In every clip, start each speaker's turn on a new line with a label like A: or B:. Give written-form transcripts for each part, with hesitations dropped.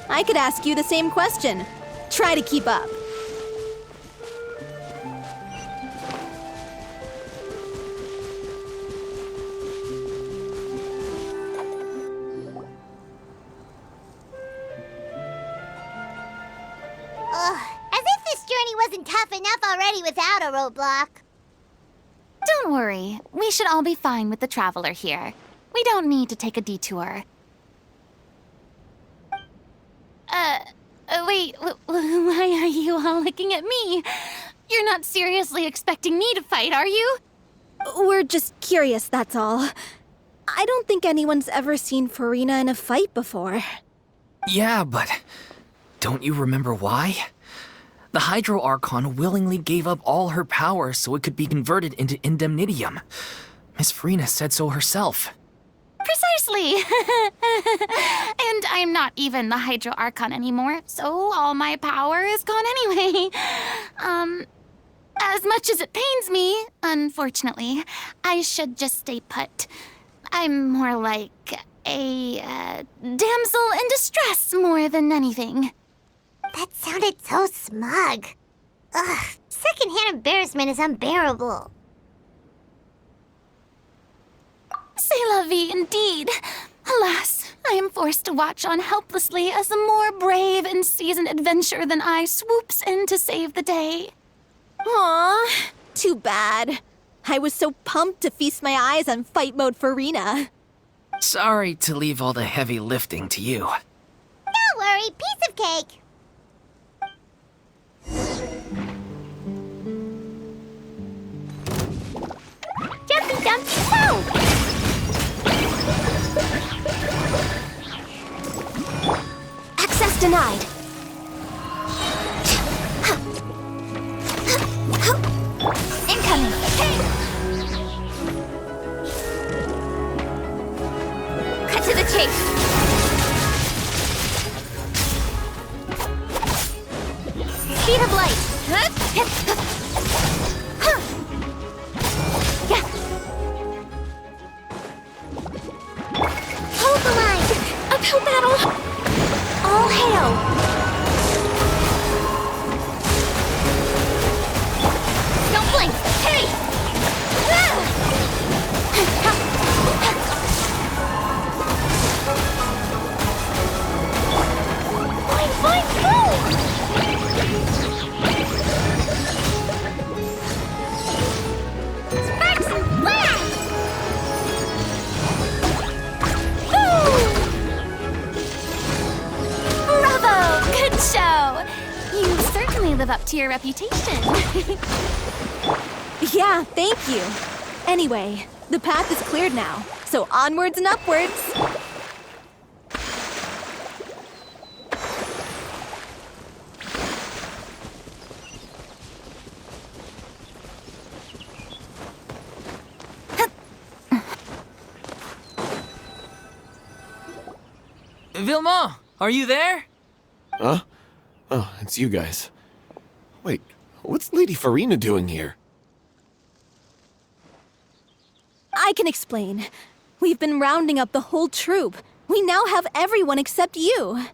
A: I could ask you the same question. Try to keep up.
B: As if this journey wasn't tough enough already without a roadblock.
C: Don't worry. We should all be fine with the traveler here. We don't need to take a detour. Wait, why are you all looking at me? You're not seriously expecting me to fight, are you?
A: We're just curious, that's all. I don't think anyone's ever seen Farina in a fight before.
D: Yeah, but don't you remember why? The Hydro Archon willingly gave up all her power so it could be converted into indemnitium. Miss Farina said so herself.
C: Precisely! And I'm not even the Hydro Archon anymore, so all my power is gone anyway. As much as it pains me, unfortunately, I should just stay put. I'm more like a damsel in distress more than anything.
B: That sounded so smug. Ugh, secondhand embarrassment is unbearable.
C: C'est la vie indeed. Alas, I am forced to watch on helplessly as a more brave and seasoned adventurer than I swoops in to save the day.
A: Aww, too bad. I was so pumped to feast my eyes on fight mode Farina.
D: Sorry to leave all the heavy lifting to you.
B: Don't worry, piece of cake. Jumpy, jumpy, go!
A: Access denied.
C: Incoming!
A: Cut to the chase. Speed of light.
B: Hold the line!
A: Uphill battle. All hail.
B: Don't blink! Hey!
A: Fine, fine, go!
B: Sparks and flash!
C: Bravo! Good show! You certainly live up to your reputation.
A: Yeah, thank you. Anyway, the path is cleared now, so onwards and upwards.
D: Vilma, are you there?
E: Huh? Oh, it's you guys. Wait, what's Lady Farina doing here?
A: I can explain. We've been rounding up the whole troop. We now have everyone except you.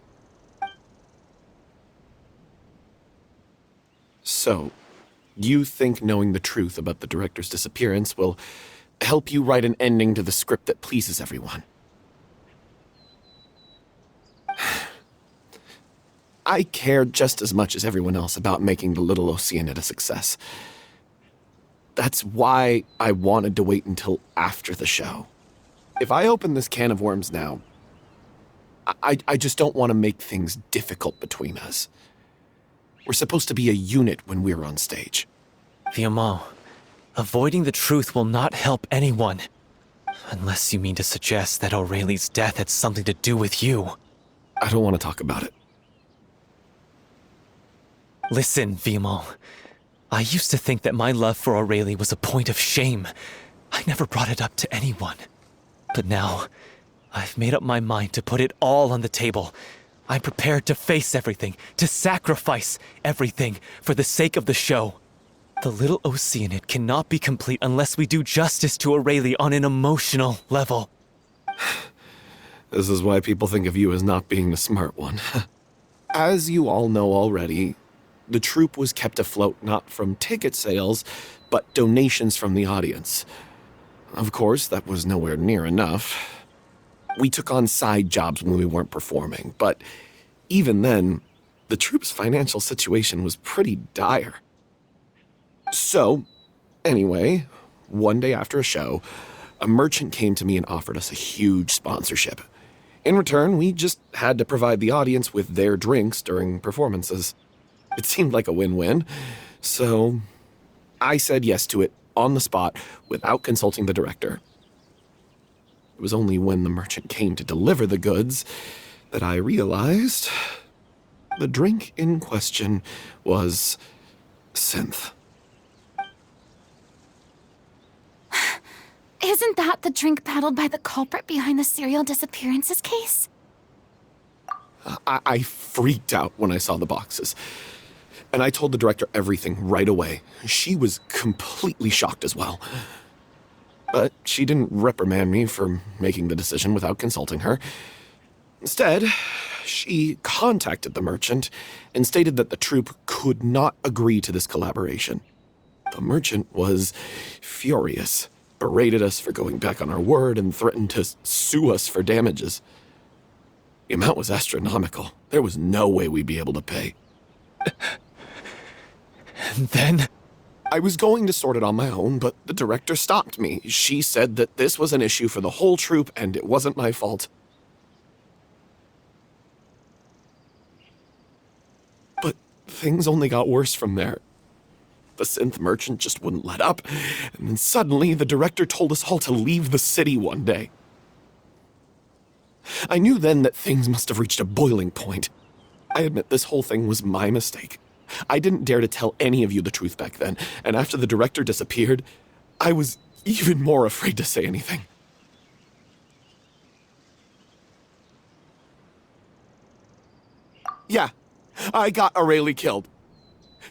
E: So, you think knowing the truth about the director's disappearance will help you write an ending to the script that pleases everyone? I care just as much as everyone else about making the little Oceanid a success. That's why I wanted to wait until after the show. If I open this can of worms now, I just don't want to make things difficult between us. We're supposed to be a unit when we're on stage.
F: Vilma, avoiding the truth will not help anyone. Unless you mean to suggest that Aurelie's death had something to do with you.
E: I don't want to talk about it.
F: Listen, Vilma. I used to think that my love for Aurelie was a point of shame. I never brought it up to anyone. But now, I've made up my mind to put it all on the table. I'm prepared to face everything, to sacrifice everything for the sake of the show. The little Oceanid cannot be complete unless we do justice to Aurelie on an emotional level.
E: This is why people think of you as not being the smart one. As you all know already, the troupe was kept afloat not from ticket sales, but donations from the audience. Of course, that was nowhere near enough. We took on side jobs when we weren't performing, but even then, the troupe's financial situation was pretty dire. So, anyway, one day after a show, a merchant came to me and offered us a huge sponsorship. In return, we just had to provide the audience with their drinks during performances. It seemed like a win-win, so I said yes to it on the spot without consulting the director. It was only when the merchant came to deliver the goods that I realized the drink in question was synth.
C: Isn't that the drink paddled by the culprit behind the serial disappearances case?
E: I freaked out when I saw the boxes. And I told the director everything right away. She was completely shocked as well. But she didn't reprimand me for making the decision without consulting her. Instead, she contacted the merchant and stated that the troupe could not agree to this collaboration. The merchant was furious, berated us for going back on our word, and threatened to sue us for damages. The amount was astronomical. There was no way we'd be able to pay.
F: And then?
E: I was going to sort it on my own, but the director stopped me. She said that this was an issue for the whole troupe, and it wasn't my fault. But things only got worse from there. The synth merchant just wouldn't let up, and then suddenly the director told us all to leave the city one day. I knew then that things must have reached a boiling point. I admit this whole thing was my mistake. I didn't dare to tell any of you the truth back then, and after the director disappeared, I was even more afraid to say anything. Yeah, I got Aurelie killed.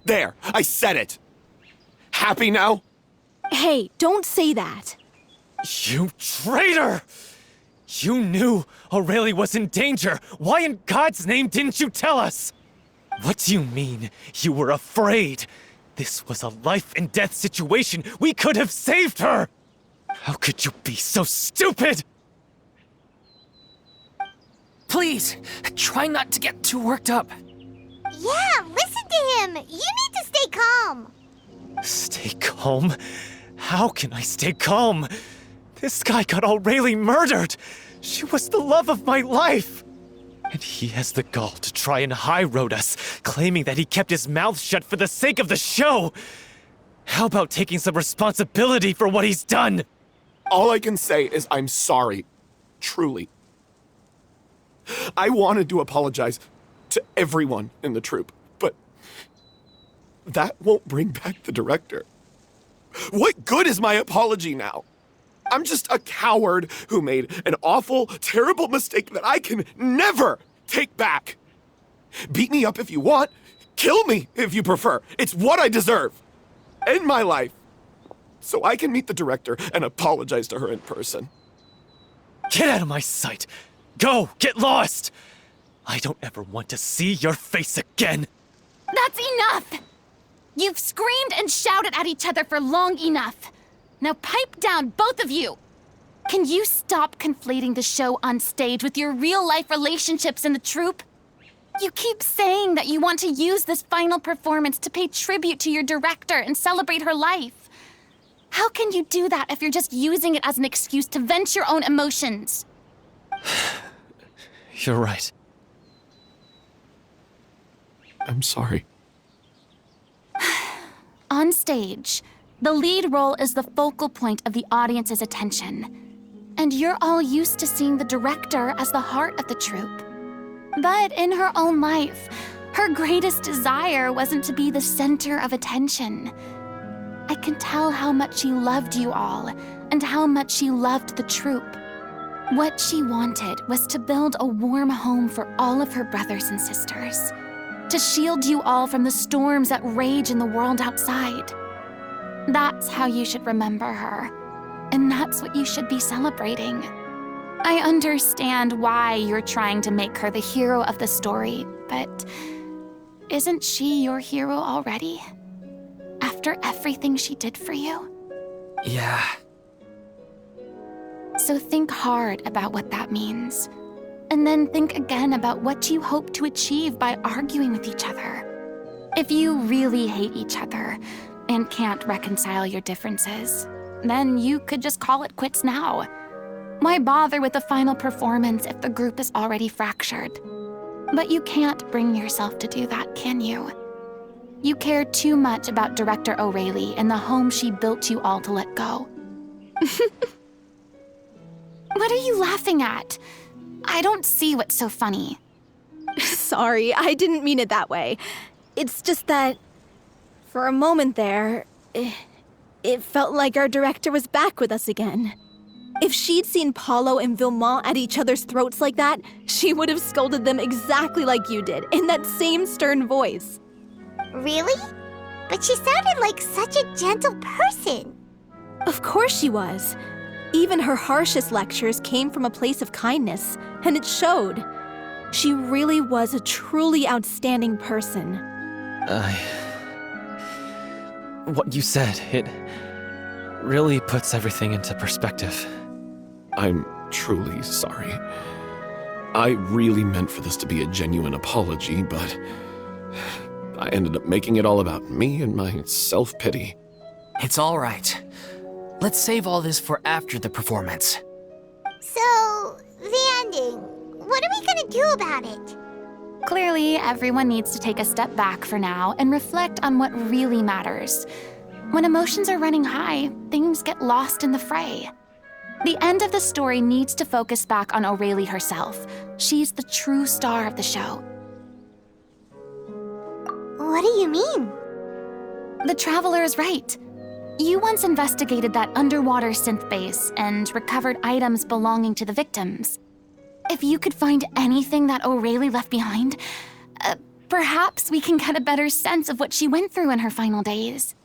E: There, I said it. Happy now?
A: Hey, don't say that.
F: You traitor! You knew Aurelie was in danger. Why in God's name didn't you tell us? What do you mean, you were afraid? This was a life and death situation. We could have saved her! How could you be so stupid?
D: Please, try not to get too worked up.
B: Yeah, listen to him. You need to stay calm.
F: Stay calm? How can I stay calm? This guy got Aurelie murdered! She was the love of my life! And he has the gall to try and high-road us, claiming that he kept his mouth shut for the sake of the show! How about taking some responsibility for what he's done?
E: All I can say is I'm sorry. Truly. I wanted to apologize to everyone in the troupe, but that won't bring back the director. What good is my apology now? I'm just a coward who made an awful, terrible mistake that I can never take back. Beat me up if you want. Kill me if you prefer. It's what I deserve. End my life. So I can meet the director and apologize to her in person.
F: Get out of my sight! Go! Get lost! I don't ever want to see your face again!
C: That's enough! You've screamed and shouted at each other for long enough. Now pipe down, both of you! Can you stop conflating the show on stage with your real-life relationships in the troupe? You keep saying that you want to use this final performance to pay tribute to your director and celebrate her life. How can you do that if you're just using it as an excuse to vent your own emotions?
F: You're right.
E: I'm sorry.
C: On stage, the lead role is the focal point of the audience's attention. And you're all used to seeing the director as the heart of the troupe. But in her own life, her greatest desire wasn't to be the center of attention. I can tell how much she loved you all, and how much she loved the troupe. What she wanted was to build a warm home for all of her brothers and sisters. To shield you all from the storms that rage in the world outside. That's how you should remember her. And that's what you should be celebrating. I understand why you're trying to make her the hero of the story, but isn't she your hero already? After everything she did for you?
D: Yeah.
C: So think hard about what that means. And then think again about what you hope to achieve by arguing with each other. If you really hate each other and can't reconcile your differences, then you could just call it quits now. Why bother with the final performance if the group is already fractured? But you can't bring yourself to do that, can you? You care too much about Director O'Reilly and the home she built you all to let go. What are you laughing at? I don't see what's so funny.
A: Sorry, I didn't mean it that way. It's just that, for a moment there, it felt like our director was back with us again. If she'd seen Paulo and Vilmont at each other's throats like that, she would have scolded them exactly like you did, in that same stern voice.
B: Really? But she sounded like such a gentle person.
A: Of course she was. Even her harshest lectures came from a place of kindness, and it showed. She really was a truly outstanding person.
F: What you said, it really puts everything into perspective.
E: I'm truly sorry. I really meant for this to be a genuine apology, but I ended up making it all about me and my self-pity.
D: It's all right. Let's save all this for after the performance.
B: So, the ending. What are we gonna do about it?
C: Clearly, everyone needs to take a step back for now and reflect on what really matters. When emotions are running high, things get lost in the fray. The end of the story needs to focus back on O'Reilly herself. She's the true star of the show.
B: What do you mean?
C: The Traveler is right. You once investigated that underwater synth base and recovered items belonging to the victims. If you could find anything that O'Reilly left behind, perhaps we can get a better sense of what she went through in her final days.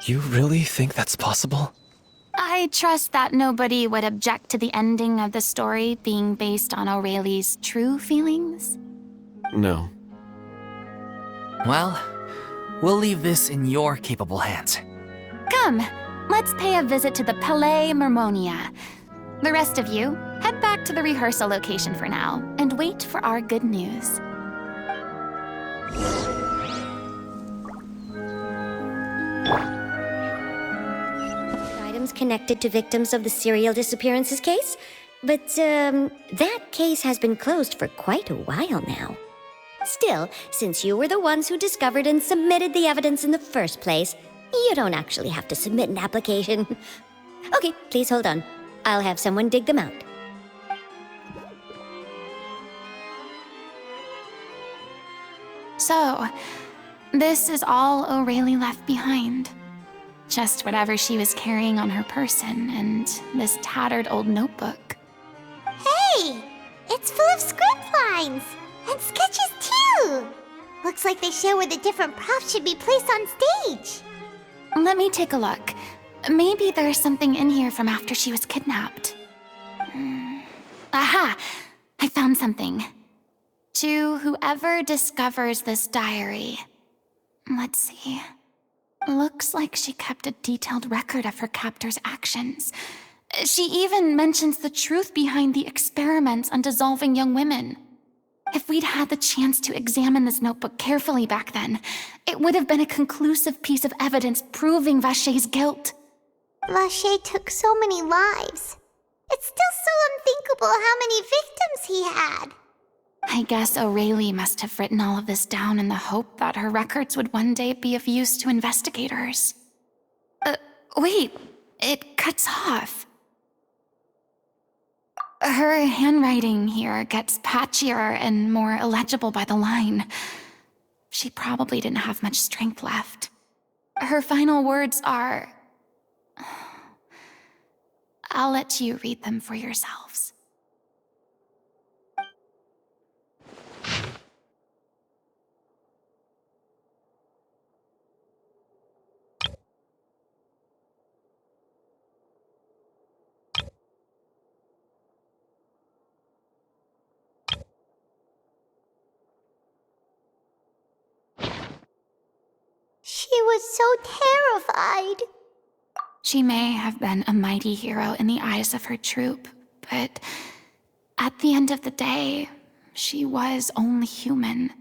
F: You really think that's possible?
C: I trust that nobody would object to the ending of the story being based on O'Reilly's true feelings.
E: No.
D: Well, we'll leave this in your capable hands.
C: Come, let's pay a visit to the Palais Mermonia. The rest of you, head back to the rehearsal location for now and wait for our good news.
G: Items connected to victims of the serial disappearances case, but that case has been closed for quite a while now. Still, since you were the ones who discovered and submitted the evidence in the first place, you don't actually have to submit an application. Okay, please hold on. I'll have someone dig them out.
C: So, this is all O'Reilly left behind. Just whatever she was carrying on her person and this tattered old notebook.
B: Hey! It's full of script lines! And sketches too! Looks like they show where the different props should be placed on stage.
C: Let me take a look. Maybe there's something in here from after she was kidnapped. Aha! I found something. To whoever discovers this diary. Let's see. Looks like she kept a detailed record of her captor's actions. She even mentions the truth behind the experiments on dissolving young women. If we'd had the chance to examine this notebook carefully back then, it would have been a conclusive piece of evidence proving Vacher's guilt.
B: Vacher took so many lives. It's still so unthinkable how many victims he had.
C: I guess O'Reilly must have written all of this down in the hope that her records would one day be of use to investigators. Wait, it cuts off. Her handwriting here gets patchier and more illegible by the line. She probably didn't have much strength left. Her final words are... I'll let you read them for yourselves.
B: was so terrified.
C: She may have been a mighty hero in the eyes of her troop, but at the end of the day, she was only human.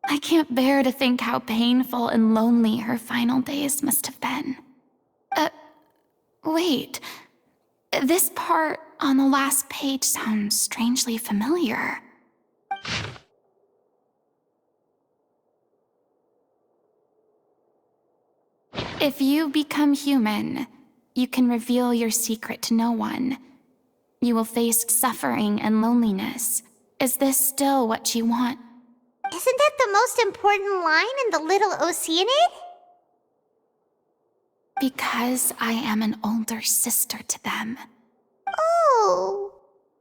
C: I can't bear to think how painful and lonely her final days must have been. Wait. This part on the last page sounds strangely familiar. If you become human, you can reveal your secret to no one. You will face suffering and loneliness. Is this still what you want?
B: Isn't that the most important line in the Little Oceanid?
C: Because I am an older sister to them.
B: Oh.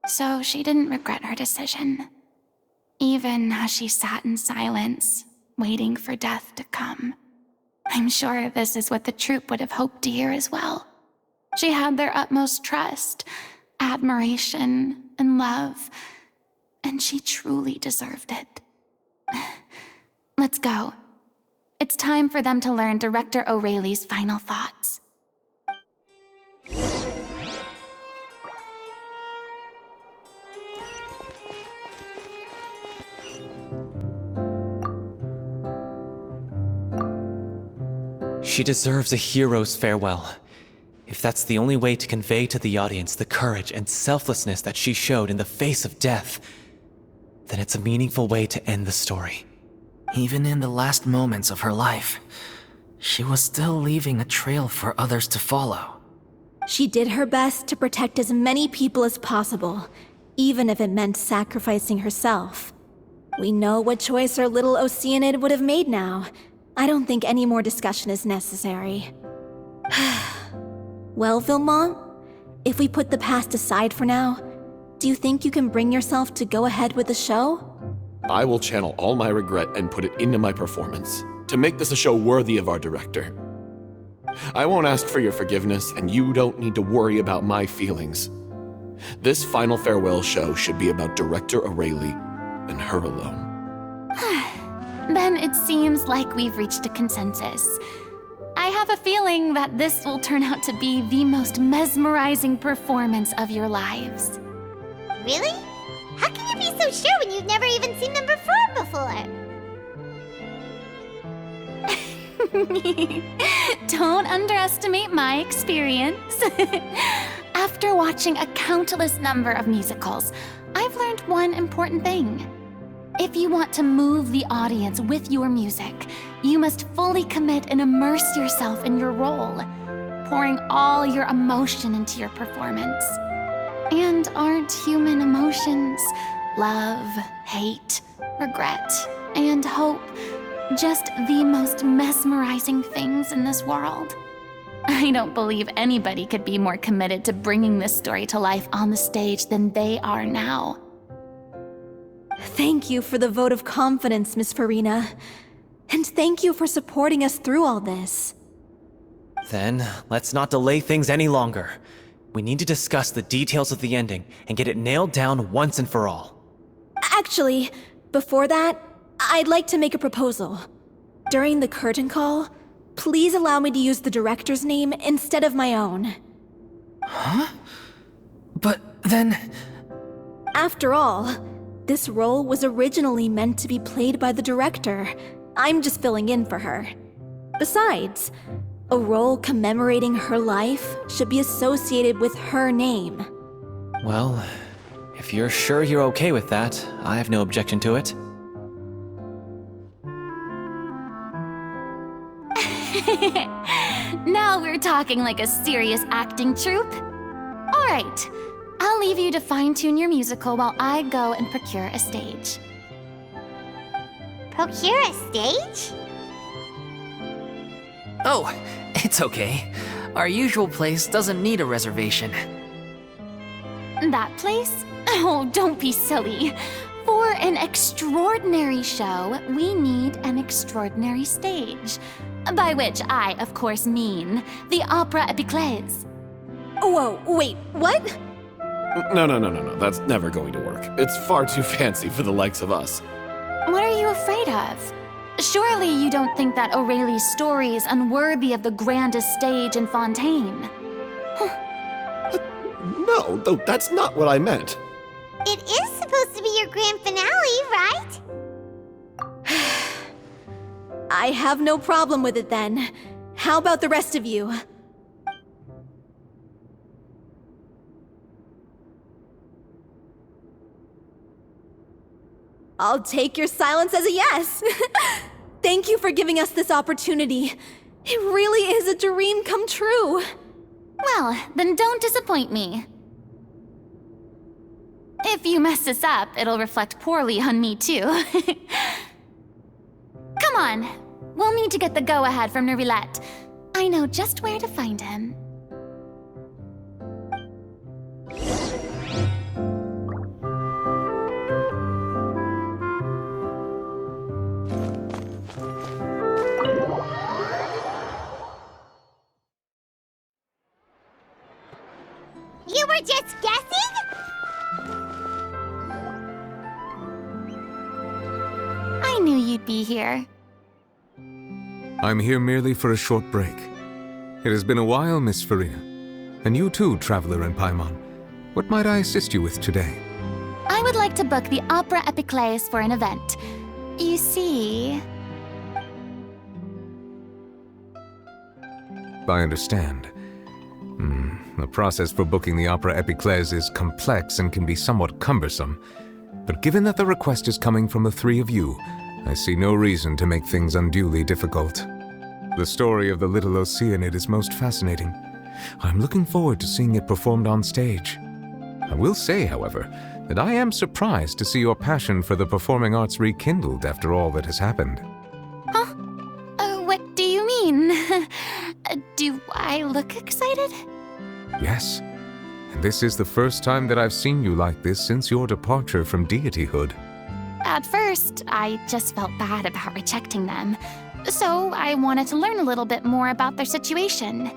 C: So she didn't regret her decision, even as she sat in silence, waiting for death to come. I'm sure this is what the troupe would have hoped to hear as well. She had their utmost trust, admiration, and love, and she truly deserved it. Let's go. It's time for them to learn Director O'Reilly's final thoughts.
F: She deserves a hero's farewell. If that's the only way to convey to the audience the courage and selflessness that she showed in the face of death, then it's a meaningful way to end the story.
D: Even in the last moments of her life, she was still leaving a trail for others to follow.
A: She did her best to protect as many people as possible, even if it meant sacrificing herself. We know what choice our little Oceanid would have made now. I don't think any more discussion is necessary. Well, Vilmont, if we put the past aside for now, do you think you can bring yourself to go ahead with the show?
E: I will channel all my regret and put it into my performance, to make this a show worthy of our director. I won't ask for your forgiveness, and you don't need to worry about my feelings. This final farewell show should be about Director O'Reilly and her alone.
C: Then it seems like we've reached a consensus. I have a feeling that this will turn out to be the most mesmerizing performance of your lives.
B: Really? How can you be so sure when you've never even seen them perform before?
C: Don't underestimate my experience. After watching a countless number of musicals, I've learned one important thing. If you want to move the audience with your music, you must fully commit and immerse yourself in your role, pouring all your emotion into your performance. And aren't human emotions, love, hate, regret, and hope, just the most mesmerizing things in this world? I don't believe anybody could be more committed to bringing this story to life on the stage than they are now.
A: Thank you for the vote of confidence, Miss Farina. And thank you for supporting us through all this.
F: Then, let's not delay things any longer. We need to discuss the details of the ending and get it nailed down once and for all.
A: Actually, before that, I'd like to make a proposal. During the curtain call, please allow me to use the director's name instead of my own.
D: Huh? But then...
A: After all, this role was originally meant to be played by the director. I'm just filling in for her. Besides, a role commemorating her life should be associated with her name.
F: Well, if you're sure you're okay with that, I have no objection to it.
C: Now we're talking like a serious acting troupe. All right, I'll leave you to fine-tune your musical while I go and procure a stage.
B: Procure a stage?
D: Oh, it's okay. Our usual place doesn't need a reservation.
C: That place? Oh, don't be silly. For an extraordinary show, we need an extraordinary stage. By which I, of course, mean the Opera Epiclese.
A: Whoa, wait, what?
E: No. That's never going to work. It's far too fancy for the likes of us.
C: What are you afraid of? Surely you don't think that Aurelie's story is unworthy of the grandest stage in Fontaine.
E: No, though that's not what I meant.
B: It is supposed to be your grand finale, right?
A: I have no problem with it then. How about the rest of you? I'll take your silence as a yes. Thank you for giving us this opportunity. It really is a dream come true.
C: Well, then don't disappoint me. If you mess this up, it'll reflect poorly on me too. Come on, we'll need to get the go-ahead from Nervilette. I know just where to find him.
B: You were just guessing?
C: I knew you'd be here.
H: I'm here merely for a short break. It has been a while, Miss Farina. And you too, Traveler in Paimon. What might I assist you with today?
C: I would like to book the Opera Epiclese for an event. You see...
H: I understand. The process for booking the Opera Epiclese is complex and can be somewhat cumbersome. But given that the request is coming from the three of you, I see no reason to make things unduly difficult. The story of the little Oceanid is most fascinating. I'm looking forward to seeing it performed on stage. I will say, however, that I am surprised to see your passion for the performing arts rekindled after all that has happened.
C: Huh? What do you mean? Do I look excited?
H: Yes. And this is the first time that I've seen you like this since your departure from deityhood.
C: At first, I just felt bad about rejecting them. So I wanted to learn a little bit more about their situation.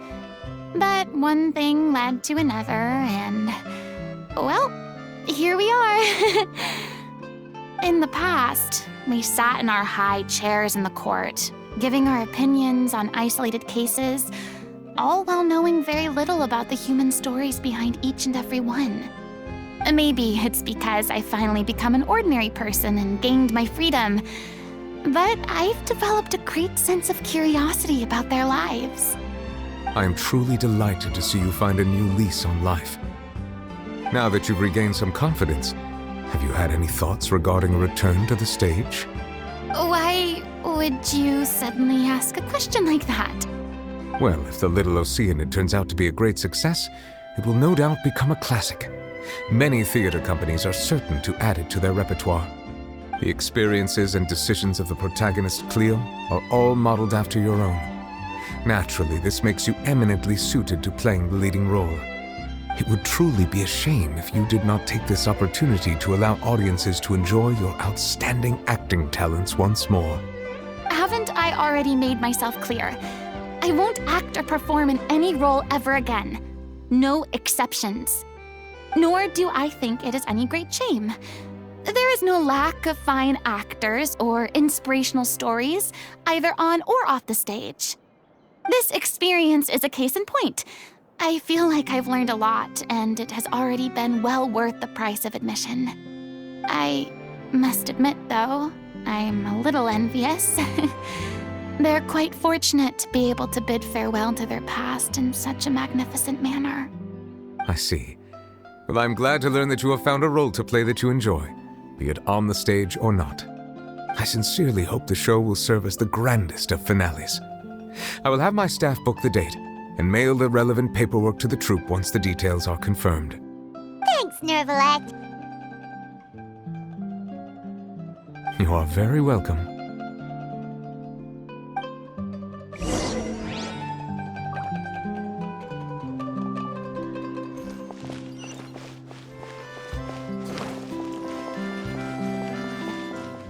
C: But one thing led to another, and... well, here we are. In the past, we sat in our high chairs in the court, giving our opinions on isolated cases, all while knowing very little about the human stories behind each and every one. Maybe it's because I finally become an ordinary person and gained my freedom, but I've developed a great sense of curiosity about their lives.
H: I am truly delighted to see you find a new lease on life. Now that you've regained some confidence, have you had any thoughts regarding a return to the stage?
C: Why would you suddenly ask a question like that?
H: Well, if the Little Oceanid turns out to be a great success, it will no doubt become a classic. Many theater companies are certain to add it to their repertoire. The experiences and decisions of the protagonist, Cleo, are all modeled after your own. Naturally, this makes you eminently suited to playing the leading role. It would truly be a shame if you did not take this opportunity to allow audiences to enjoy your outstanding acting talents once more.
C: Haven't I already made myself clear? I won't act or perform in any role ever again. No exceptions. Nor do I think it is any great shame. There is no lack of fine actors or inspirational stories, either on or off the stage. This experience is a case in point. I feel like I've learned a lot, and it has already been well worth the price of admission. I must admit, though, I'm a little envious. They're quite fortunate to be able to bid farewell to their past in such a magnificent manner.
H: I see. Well, I'm glad to learn that you have found a role to play that you enjoy, be it on the stage or not. I sincerely hope the show will serve as the grandest of finales. I will have my staff book the date and mail the relevant paperwork to the troupe once the details are confirmed.
B: Thanks, Nervilette.
H: You are very welcome.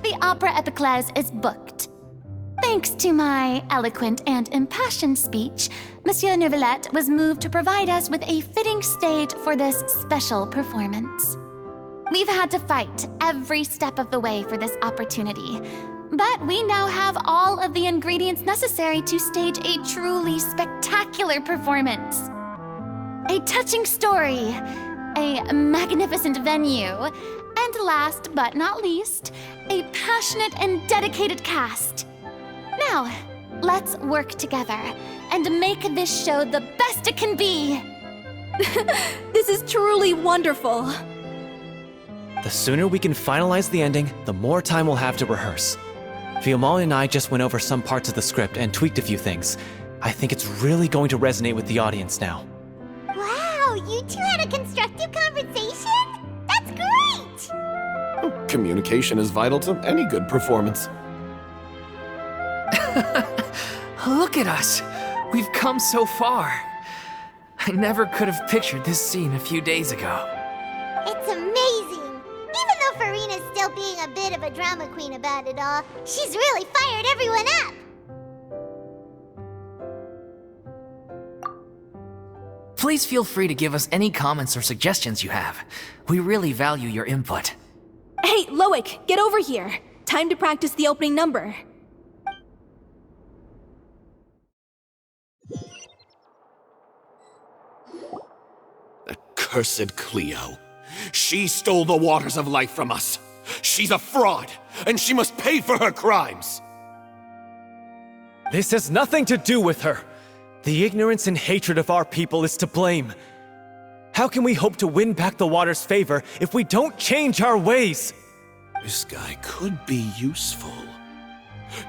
C: The Opera Epiclese is booked. Thanks to my eloquent and impassioned speech, Monsieur Nervilette was moved to provide us with a fitting stage for this special performance. We've had to fight every step of the way for this opportunity, But we now have all of the ingredients necessary to stage a truly spectacular performance. A touching story, a magnificent venue, and last but not least, a passionate and dedicated cast. Now, let's work together and make this show the best it can be.
A: This is truly wonderful.
F: The sooner we can finalize the ending, the more time we'll have to rehearse. Vimal and I just went over some parts of the script and tweaked a few things. I think it's really going to resonate with the audience now.
B: Wow, you two had a constructive conversation? That's great!
E: Communication is vital to any good performance.
D: Look at us! We've come so far. I never could have pictured this scene a few days ago.
B: It's amazing! Even though Farina's still being a bit of a drama queen about it all, she's really fired everyone up!
D: Please feel free to give us any comments or suggestions you have. We really value your input.
A: Hey, Loic, get over here. Time to practice the opening number.
E: Accursed Cleo. She stole the waters of life from us. She's a fraud, and she must pay for her crimes.
F: This has nothing to do with her. The ignorance and hatred of our people is to blame. How can we hope to win back the water's favor if we don't change our ways?
E: This guy could be useful.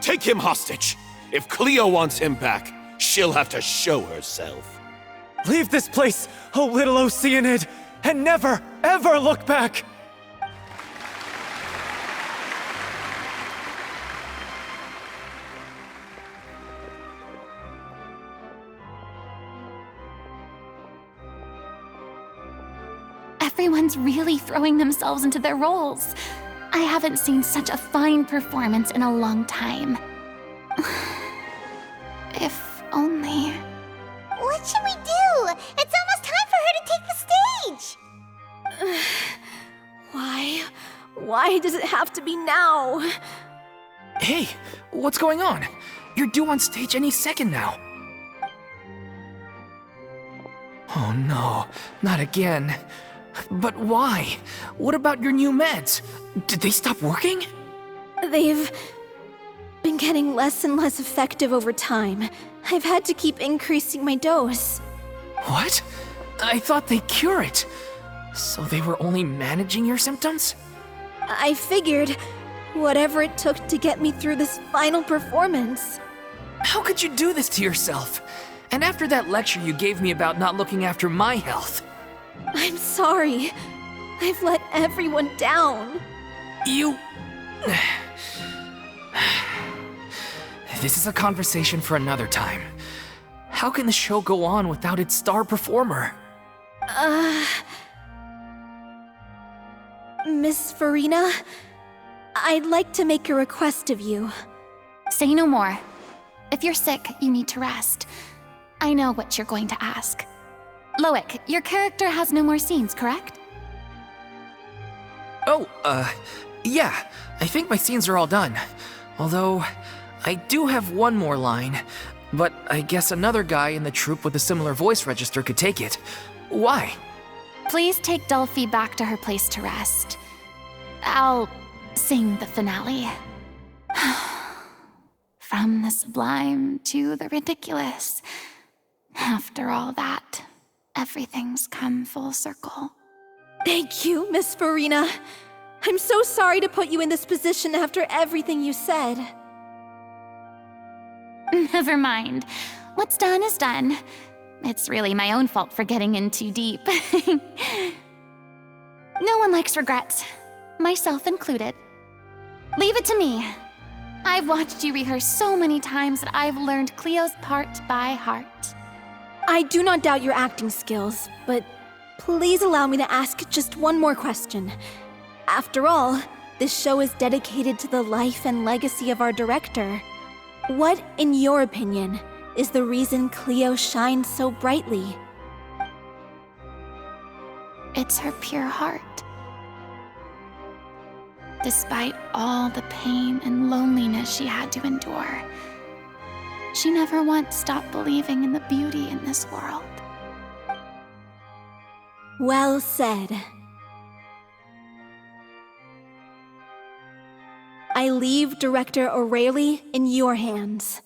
E: Take him hostage. If Cleo wants him back, she'll have to show herself.
F: Leave this place, O little Oceanid, and never, ever look back!
C: Everyone's really throwing themselves into their roles. I haven't seen such a fine performance in a long time. If only...
B: What should we do? It's almost time for her to take the stage!
A: Why does it have to be now?
D: Hey, what's going on? You're due on stage any second now. Oh no, not again. But why? What about your new meds? Did they stop working?
A: They've been getting less and less effective over time. I've had to keep increasing my dose.
D: What? I thought they'd cure it. So they were only managing your symptoms?
A: I figured whatever it took to get me through this final performance.
D: How could you do this to yourself? And after that lecture you gave me about not looking after my health.
A: I'm sorry. I've let everyone down.
D: You... This is a conversation for another time. How can the show go on without its star performer?
A: Miss Farina, I'd like to make a request of you.
C: Say no more. If you're sick, you need to rest. I know what you're going to ask. Loic, your character has no more scenes, correct?
D: Oh, yeah. I think my scenes are all done. Although, I do have one more line. But I guess another guy in the troupe with a similar voice register could take it. Why?
C: Please take Delphi back to her place to rest. I'll sing the finale. From the sublime to the ridiculous. After all that, everything's come full circle.
A: Thank you, Miss Farina. I'm so sorry to put you in this position after everything you said.
C: Never mind. What's done is done. It's really my own fault for getting in too deep. No one likes regrets, myself included. Leave it to me. I've watched you rehearse so many times that I've learned Cleo's part by heart.
A: I do not doubt your acting skills, but please allow me to ask just one more question. After all, this show is dedicated to the life and legacy of our director. What, in your opinion, is the reason Cleo shines so brightly?
C: It's her pure heart. Despite all the pain and loneliness she had to endure, she never once stopped believing in the beauty in this world.
A: Well said. I leave Director O'Reilly in your hands.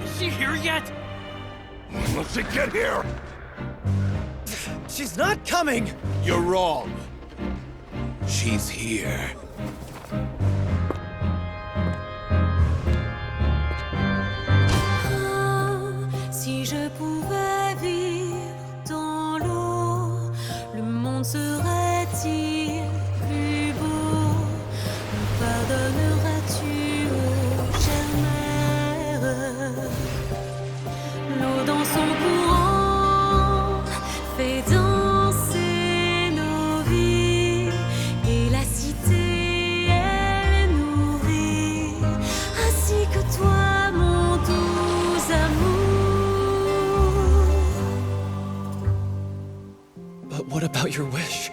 I: Is she here yet?
J: When she get here?
F: She's not coming!
J: You're wrong. She's here.
K: Si je pouvais vivre dans l'eau, le monde serait-il plus beau? Me pardonneras-tu, ô chère mère? L'eau dans son courant fait danser nos vies, et la cité elle nourrit, ainsi que toi, mon doux amour.
F: But what about your wish?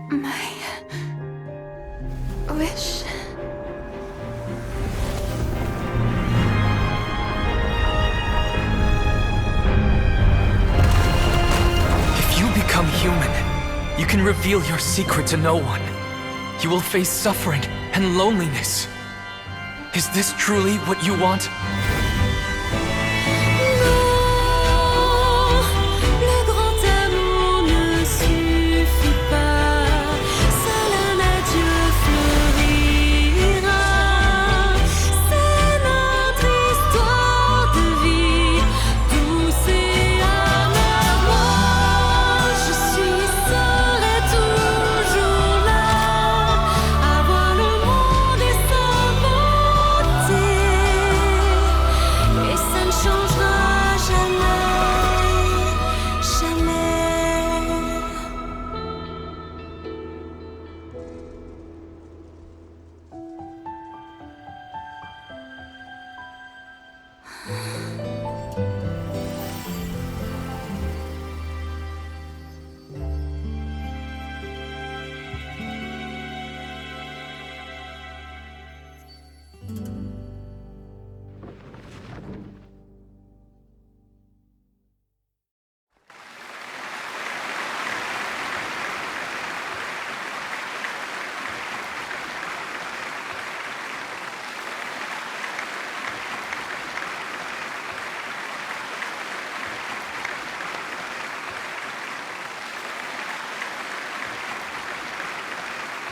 C: My wish.
D: If you become human, you can reveal your secret to no one. You will face suffering and loneliness. Is this truly what you want?
K: Le grand amour ne suffit pas, seul un adieu fleurira. C'est notre histoire de vie, douce et amère. Moi, je suis, serai toujours là, à voir le monde et sa beauté, et ça ne changera jamais, jamais.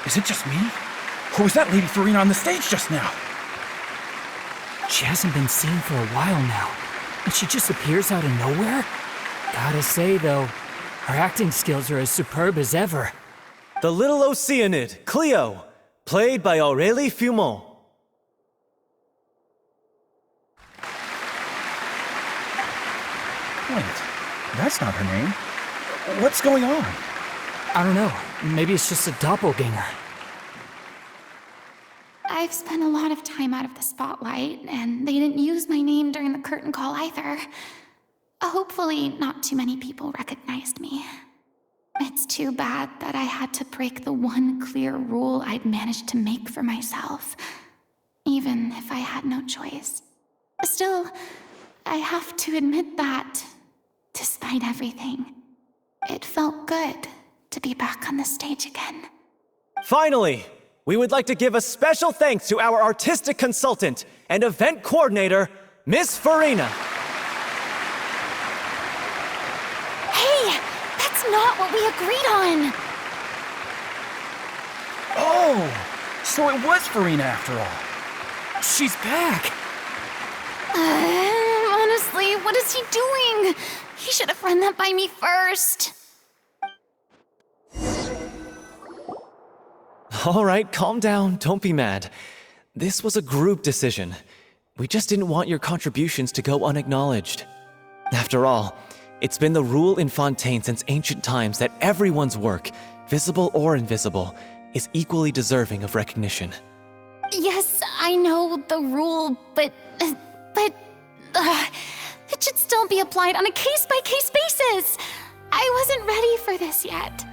I: Is it just me? Or was that Lady Farina on the stage just now?
L: She hasn't been seen for a while now, and she just appears out of nowhere? Gotta say, though, her acting skills are as superb as ever.
F: The little Oceanid, Cleo, played by Aurélie Fumont.
I: Wait, that's not her name. What's going on?
L: I don't know, maybe it's just a doppelganger.
C: I've spent a lot of time out of the spotlight, and they didn't use my name during the curtain call either. Hopefully, not too many people recognized me. It's too bad that I had to break the one clear rule I'd managed to make for myself, even if I had no choice. Still, I have to admit that, despite everything, it felt good to be back on the stage again.
F: Finally, we would like to give a special thanks to our artistic consultant and event coordinator, Miss Farina.
C: Hey, that's not what we agreed on!
I: Oh, so it was Farina after all.
L: She's back!
C: Honestly, what is he doing? He should have run that by me first.
F: All right, calm down. Don't be mad. This was a group decision. We just didn't want your contributions to go unacknowledged. After all, it's been the rule in Fontaine since ancient times that everyone's work, visible or invisible, is equally deserving of recognition.
C: Yes, I know the rule, but it should still be applied on a case-by-case basis. I wasn't ready for this yet.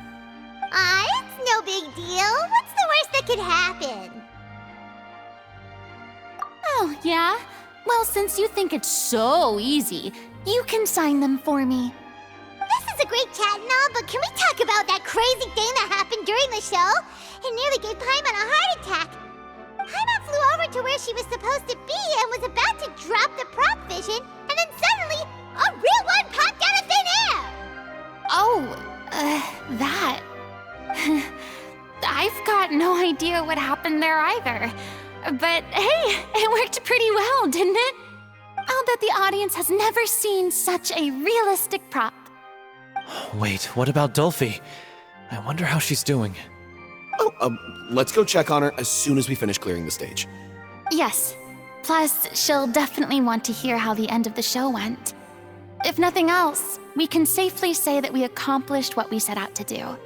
B: It's no big deal. What's the worst that could happen?
C: Oh, yeah? Well, since you think it's so easy, you can sign them for me.
B: This is a great chat and all, but can we talk about that crazy thing that happened during the show? It nearly gave Paimon a heart attack. Paimon flew over to where she was supposed to be and was about to drop the prop vision, and then suddenly, a real one popped out of thin air!
C: Oh, that. I've got no idea what happened there either. But hey, it worked pretty well, didn't it? I'll bet the audience has never seen such a realistic prop.
F: Wait, what about Dolphy? I wonder how she's doing.
E: Let's go check on her as soon as we finish clearing the stage.
C: Yes. Plus, she'll definitely want to hear how the end of the show went. If nothing else, we can safely say that we accomplished what we set out to do.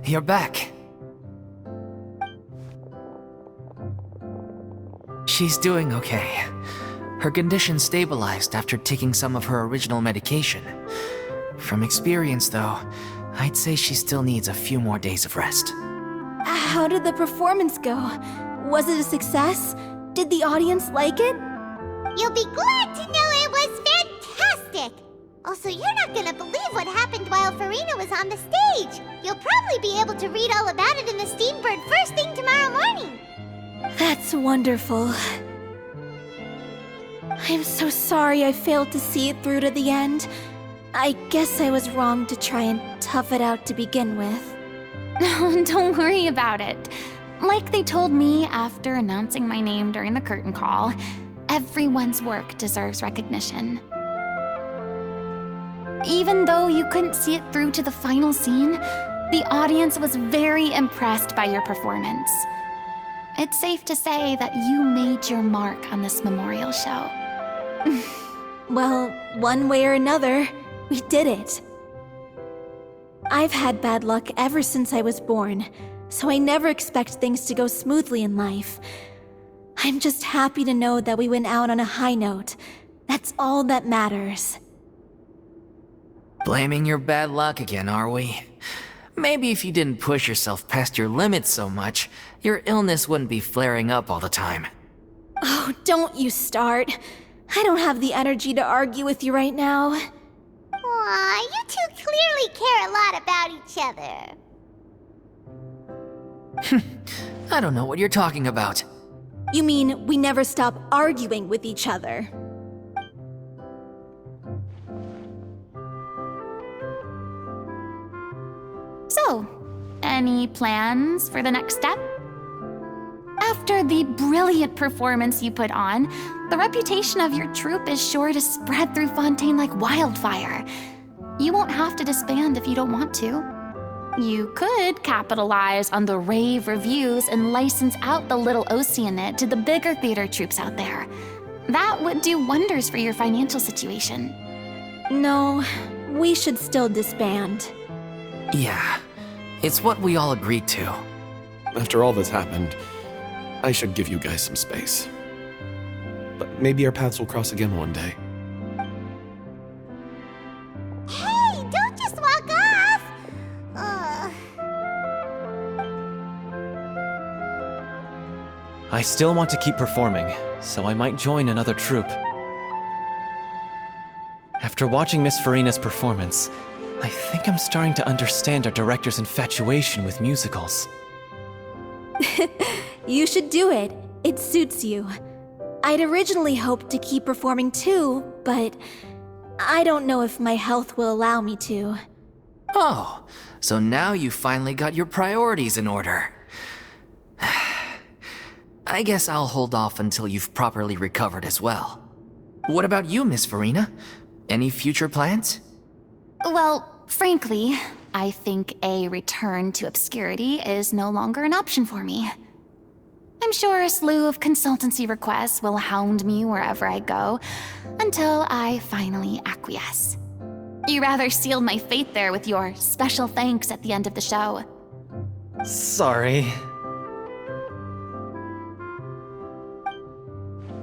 D: You're back. She's doing okay. Her condition stabilized after taking some of her original medication. From experience, though, I'd say she still needs a few more days of rest.
A: How did the performance go? Was it a success? Did the audience like it?
B: You'll be glad to know it was fantastic! Also, you're not gonna believe what happened while Farina was on the stage. You'll probably be able to read all about it in the Steambird first thing tomorrow morning.
A: That's wonderful. I'm so sorry I failed to see it through to the end. I guess I was wrong to try and tough it out to begin with.
C: Don't worry about it. Like they told me after announcing my name during the curtain call, everyone's work deserves recognition. Even though you couldn't see it through to the final scene, the audience was very impressed by your performance. It's safe to say that you made your mark on this memorial show.
A: Well, one way or another, we did it. I've had bad luck ever since I was born, so I never expect things to go smoothly in life. I'm just happy to know that we went out on a high note. That's all that matters.
D: Blaming your bad luck again, are we? Maybe if you didn't push yourself past your limits so much, your illness wouldn't be flaring up all the time.
A: Oh, don't you start. I don't have the energy to argue with you right now.
B: Aw, you two clearly care a lot about each other.
D: I don't know what you're talking about.
A: You mean we never stop arguing with each other?
C: So, any plans for the next step? After the brilliant performance you put on, the reputation of your troupe is sure to spread through Fontaine like wildfire. You won't have to disband if you don't want to. You could capitalize on the rave reviews and license out the Little Oceanid to the bigger theater troupes out there. That would do wonders for your financial situation.
A: No, we should still disband.
D: Yeah, it's what we all agreed to.
E: After all that's happened, I should give you guys some space. But maybe our paths will cross again one day.
B: Hey, don't just walk off!
F: I still want to keep performing, so I might join another troupe. After watching Miss Farina's performance, I think I'm starting to understand our director's infatuation with musicals.
A: You should do it. It suits you. I'd originally hoped to keep performing too, but I don't know if my health will allow me to.
D: Oh, so now you finally got your priorities in order. I guess I'll hold off until you've properly recovered as well. What about you, Miss Farina? Any future plans?
C: Well, frankly, I think a return to obscurity is no longer an option for me. I'm sure a slew of consultancy requests will hound me wherever I go, until I finally acquiesce. You rather sealed my fate there with your special thanks at the end of the show.
F: Sorry.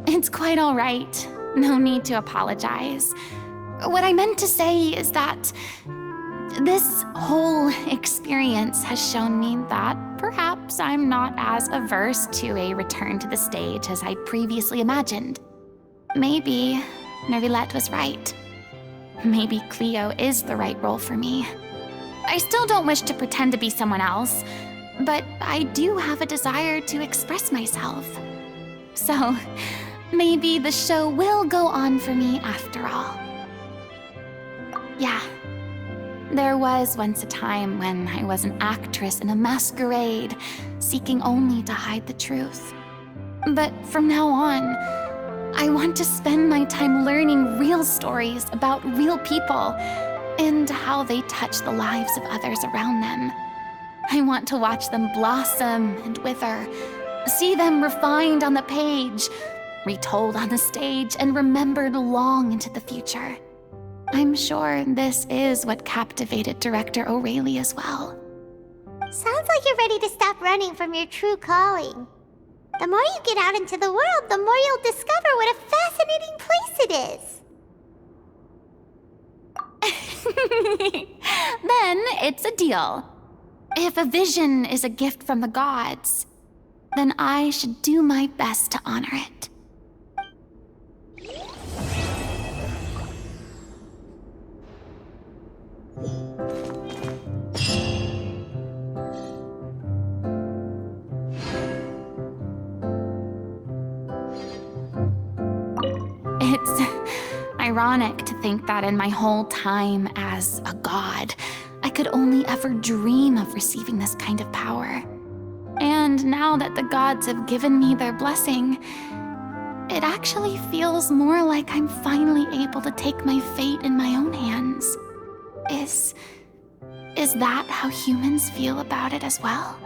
C: It's quite all right. No need to apologize. What I meant to say is that this whole experience has shown me that perhaps I'm not as averse to a return to the stage as I previously imagined. Maybe Nervilette was right. Maybe Cleo is the right role for me. I still don't wish to pretend to be someone else, but I do have a desire to express myself. So, maybe the show will go on for me after all. Yeah. There was once a time when I was an actress in a masquerade, seeking only to hide the truth. But from now on, I want to spend my time learning real stories about real people and how they touch the lives of others around them. I want to watch them blossom and wither, see them refined on the page, retold on the stage, and remembered long into the future. I'm sure this is what captivated director O'Reilly as well.
B: Sounds like you're ready to stop running from your true calling. The more you get out into the world, the more you'll discover what a fascinating place it is.
C: Then it's a deal. If a vision is a gift from the gods, then I should do my best to honor it. It's ironic to think that in my whole time as a god, I could only ever dream of receiving this kind of power. And now that the gods have given me their blessing, it actually feels more like I'm finally able to take my fate in my own hands. Is that how humans feel about it as well?